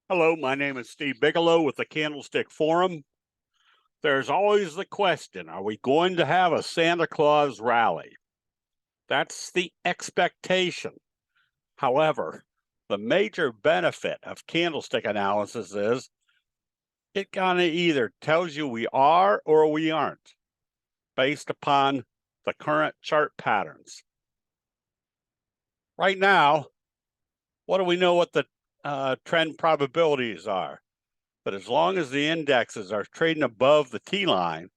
Hello, my name is Steve Bigelow with the Candlestick Forum. There's always the question, are we going to have a Santa Claus rally? That's the expectation. However, the major benefit of candlestick analysis is it kind of either tells you we are or we aren't based upon the current chart patterns. Right now, what do we know what the trend probabilities are? But as long as the indexes are trading above the T-line,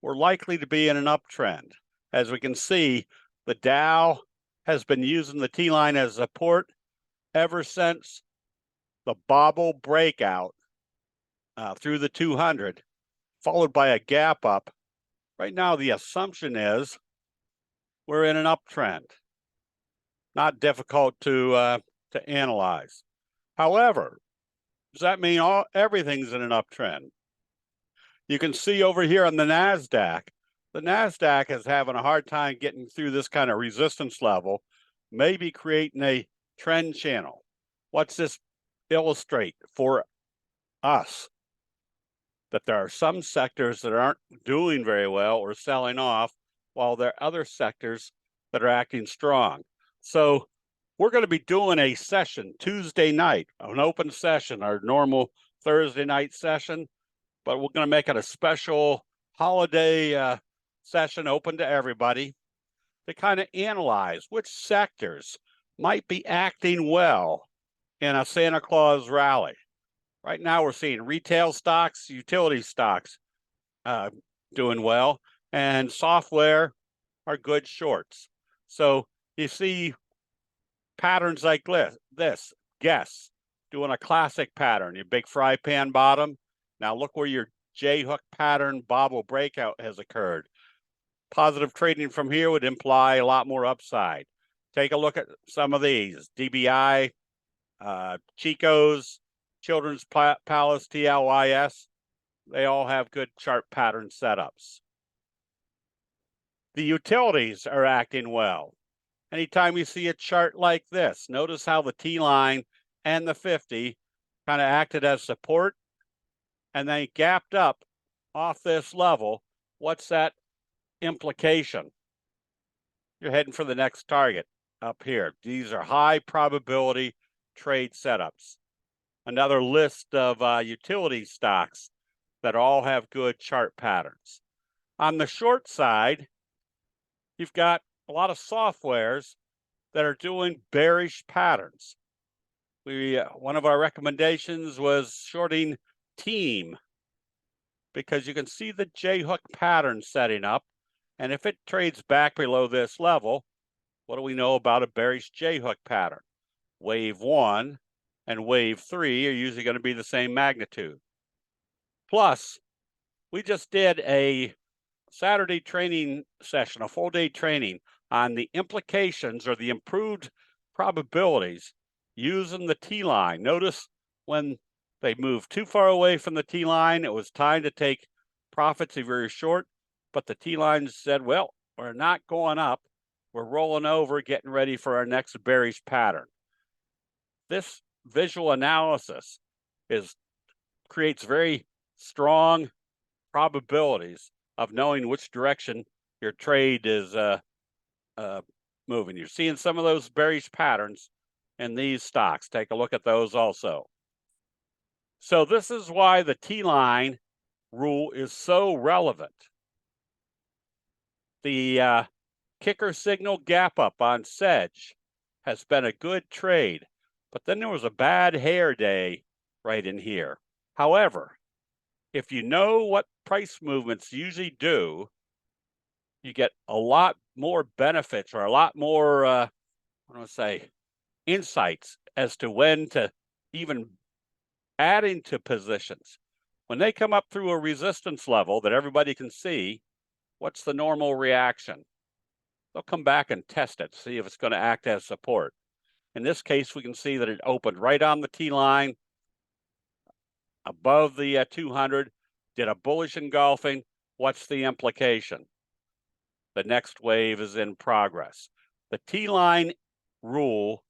we're likely to be in an uptrend. As we can see, the Dow has been using the T-line as support ever since the bobble breakout through the 200, followed by a gap up. Right now, the assumption is we're in an uptrend. Not difficult to analyze. However, does that mean everything's in an uptrend? You can see over here on the NASDAQ, the NASDAQ is having a hard time getting through this kind of resistance level, maybe creating a trend channel. What's this illustrate for us? That there are some sectors that aren't doing very well or selling off, while there are other sectors that are acting strong. So we're going to be doing a session Tuesday night, an open session, our normal Thursday night session, but we're going to make it a special holiday session open to everybody to kind of analyze which sectors might be acting well in a Santa Claus rally. Right now, we're seeing retail stocks, utility stocks doing well, and software are good shorts. So you see patterns like this, guess, doing a classic pattern, your big fry pan bottom. Now look where your J-hook pattern bobble breakout has occurred. Positive trading from here would imply a lot more upside. Take a look at some of these, DBI, Chico's, Children's Palace, TLYS. They all have good chart pattern setups. The utilities are acting well. Anytime you see a chart like this, notice how the T-line and the 50 kind of acted as support and then gapped up off this level. What's that implication? You're heading for the next target up here. These are high probability trade setups. Another list of utility stocks that all have good chart patterns. On the short side, you've got a lot of softwares that are doing bearish patterns. One of our recommendations was shorting Team because you can see the J-hook pattern setting up, and if it trades back below this level, what do we know about a bearish J-hook pattern? Wave 1 and wave 3 are usually going to be the same magnitude. Plus, we just did a Saturday training session, a full day training on the implications or the improved probabilities using the T-line. Notice when they moved too far away from the T-line, it was time to take profits if you're short, but the T-line said, well, we're not going up. We're rolling over, getting ready for our next bearish pattern. This visual analysis creates very strong probabilities of knowing which direction your trade is moving. You're seeing some of those bearish patterns in these stocks. Take a look at those also. So this is why the T-line rule is so relevant. The kicker signal gap up on Sedge has been a good trade, but then there was a bad hair day right in here. However, if you know what price movements usually do, you get a lot more benefits or a lot more, insights as to when to even add into positions. When they come up through a resistance level that everybody can see, what's the normal reaction? They'll come back and test it, see if it's going to act as support. In this case, we can see that it opened right on the T-line, above the 200, did a bullish engulfing. What's the implication? The next wave is in progress. The T-line rule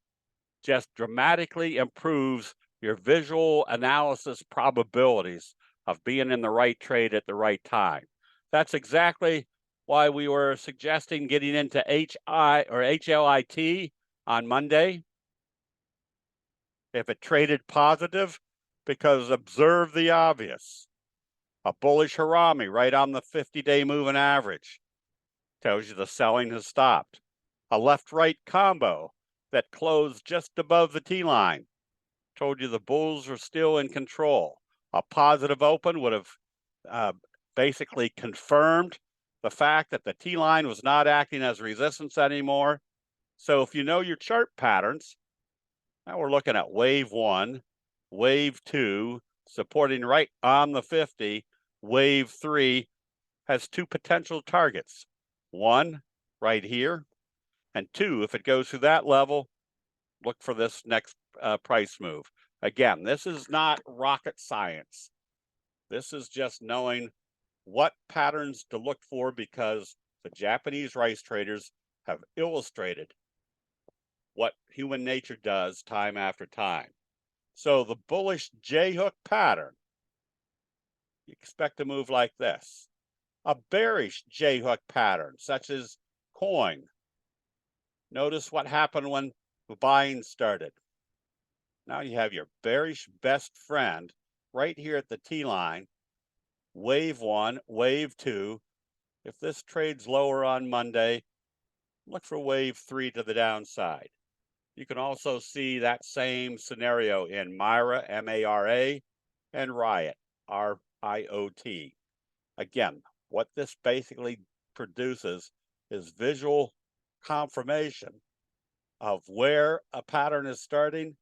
just dramatically improves your visual analysis probabilities of being in the right trade at the right time. That's exactly why we were suggesting getting into HI or HLIT on Monday. If it traded positive, because observe the obvious. A bullish harami right on the 50-day moving average tells you the selling has stopped. A left-right combo that closed just above the T-line told you the bulls were still in control. A positive open would have basically confirmed the fact that the T-line was not acting as resistance anymore. So if you know your chart patterns, now we're looking at wave 1, wave 2, supporting right on the 50, wave 3 has 2 potential targets. 1 right here, and 2, if it goes through that level, look for this next price move. Again, this is not rocket science. This is just knowing what patterns to look for because the Japanese rice traders have illustrated what human nature does time after time. So the bullish J-hook pattern, you expect a move like this. A bearish J-hook pattern, such as coin. Notice what happened when the buying started. Now you have your bearish best friend right here at the T-line. Wave 1, wave 2. If this trades lower on Monday, look for wave 3 to the downside. You can also see that same scenario in Myra, M-A-R-A, and Riot, R-I-O-T. Again, what this basically produces is visual confirmation of where a pattern is starting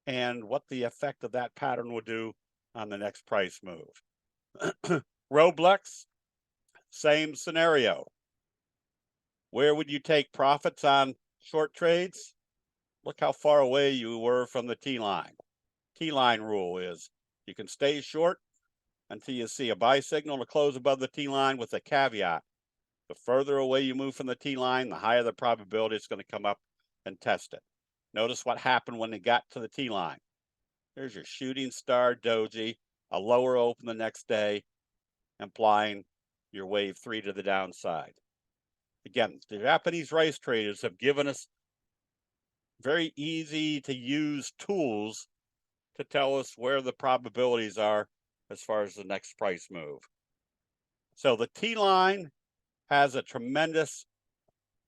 and what the effect of that pattern will do on the next price move. Roblox, same scenario. Where would you take profits on short trades? Look how far away you were from the T-line. T-line rule is you can stay short until you see a buy signal to close above the T-line with a caveat. The further away you move from the T-line, the higher the probability it's going to come up and test it. Notice what happened when it got to the T-line. There's your shooting star doji, a lower open the next day, implying your wave 3 to the downside. Again, the Japanese rice traders have given us very easy to use tools to tell us where the probabilities are as far as the next price move. So the T-line has a tremendous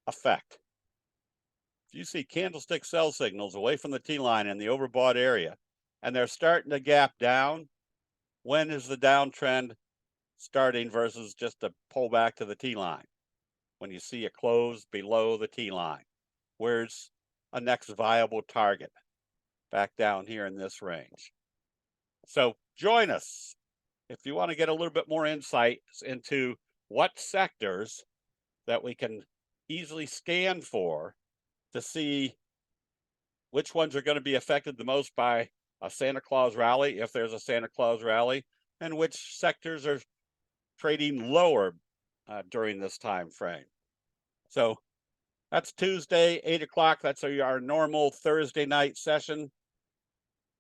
effect. If you see candlestick sell signals away from the T-line in the overbought area, and they're starting to gap down, when is the downtrend starting versus just a pullback to the T-line? When you see it close below the T-line. Where's a next viable target? Back down here in this range. So join us if you want to get a little bit more insight into what sectors that we can easily scan for to see which ones are going to be affected the most by a Santa Claus rally, if there's a Santa Claus rally, and which sectors are trading lower during this time frame. So that's Tuesday, 8 o'clock. That's our normal Thursday night session.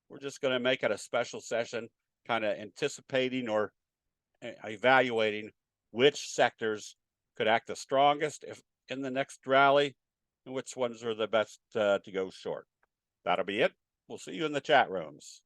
We're just going to make it a special session, kind of anticipating or evaluating which sectors could act the strongest if in the next rally and which ones are the best to go short. That'll be it. We'll see you in the chat rooms.